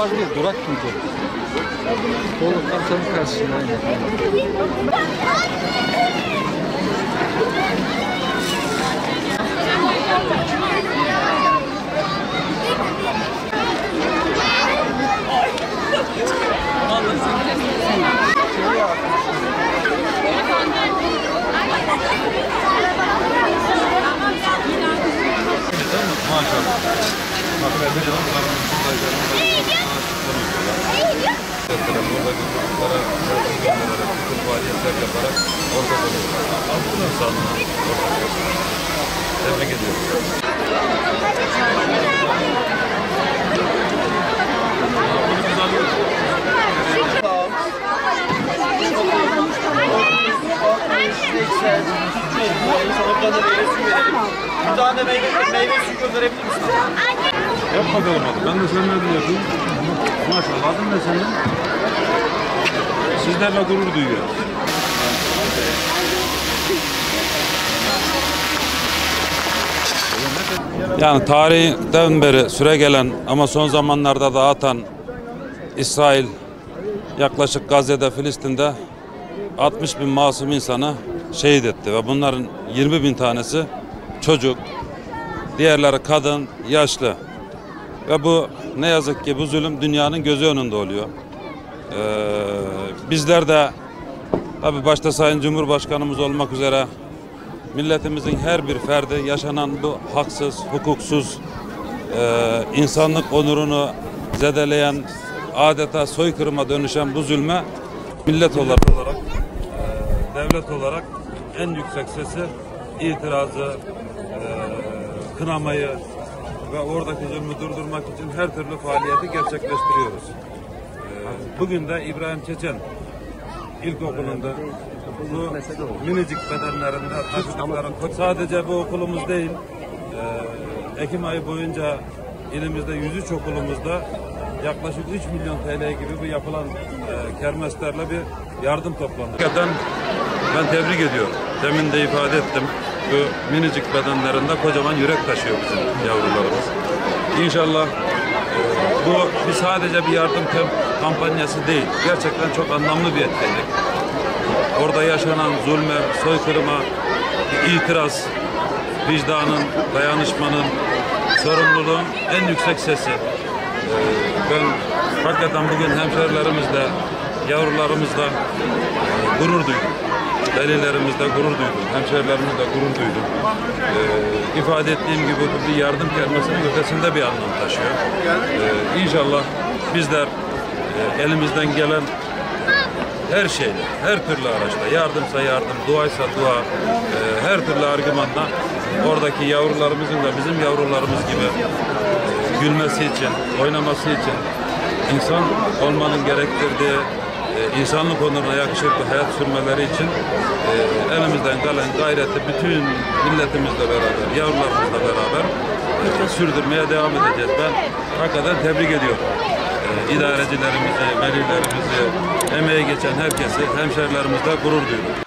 Durak değil, durak mıydı? Dolu kaptanın karşısında. Maşallah. Faaliyetler yaparak orada bulunuyor. İnsanlığına orada. Tebrik ediyoruz. Oradan da meyve suyu verelim. Bir tane meyve suyu gönderebilir misin? Yap bakalım hadi. Ben de seninle de yapayım. Maşallah. Adın ne senin? Sizlerle gurur duyuyoruz. Yani tarihten beri süregelen ama son zamanlarda da artan İsrail yaklaşık Gazze'de, Filistin'de 60 bin masum insanı şehit etti ve bunların 20 bin tanesi çocuk, diğerleri kadın, yaşlı. Ve bu ne yazık ki bu zulüm dünyanın gözü önünde oluyor. Bizler de tabii başta Sayın Cumhurbaşkanımız olmak üzere milletimizin her bir ferdi yaşanan bu haksız, hukuksuz, insanlık onurunu zedeleyen, adeta soykırıma dönüşen bu zulme millet olarak, devlet olarak en yüksek sesi, itirazı, kınamayı ve oradaki zulmü durdurmak için her türlü faaliyeti gerçekleştiriyoruz. Bugün de İbrahim Çeçen İlkokulu'nda bu minicik bedenlerinde taşıdıkları, sadece bu okulumuz değil, Ekim ayı boyunca ilimizde 103 okulumuzda yaklaşık 3 milyon TL gibi bu yapılan kermeslerle bir yardım toplandı. Hakikaten ben tebrik ediyorum. Demin de ifade ettim. Bu minicik bedenlerinde kocaman yürek taşıyor bizim yavrularımız. İnşallah bu sadece bir yardım kampanyası değil. Gerçekten çok anlamlı bir etkinlik. Orada yaşanan zulme, soykırıma, itiraz, vicdanın, dayanışmanın, sorumluluğun en yüksek sesi. Ben hakikaten bugün hemşerilerimizle, yavrularımızla gurur duydum. Velilerimizle gurur duydum, hemşerilerimizle gurur duydum. İfade ettiğim gibi bu bir yardım kermesinin ötesinde bir anlam taşıyor. İnşallah bizler elimizden gelen her şeyle, her türlü araçla, yardımsa yardım, duaysa dua, her türlü argümanla oradaki yavrularımızın da bizim yavrularımız gibi gülmesi için, oynaması için, insan olmanın gerektirdiği insanlık onuruna yakışır bir hayat sürmeleri için elimizden gelen gayreti bütün milletimizle beraber, yavrularımızla beraber sürdürmeye devam edeceğiz. Ben hakikaten tebrik ediyorum. İdarecilerimizi, velilerimizi, emeği geçen herkesi, hemşerilerimizle gurur duyuyorum.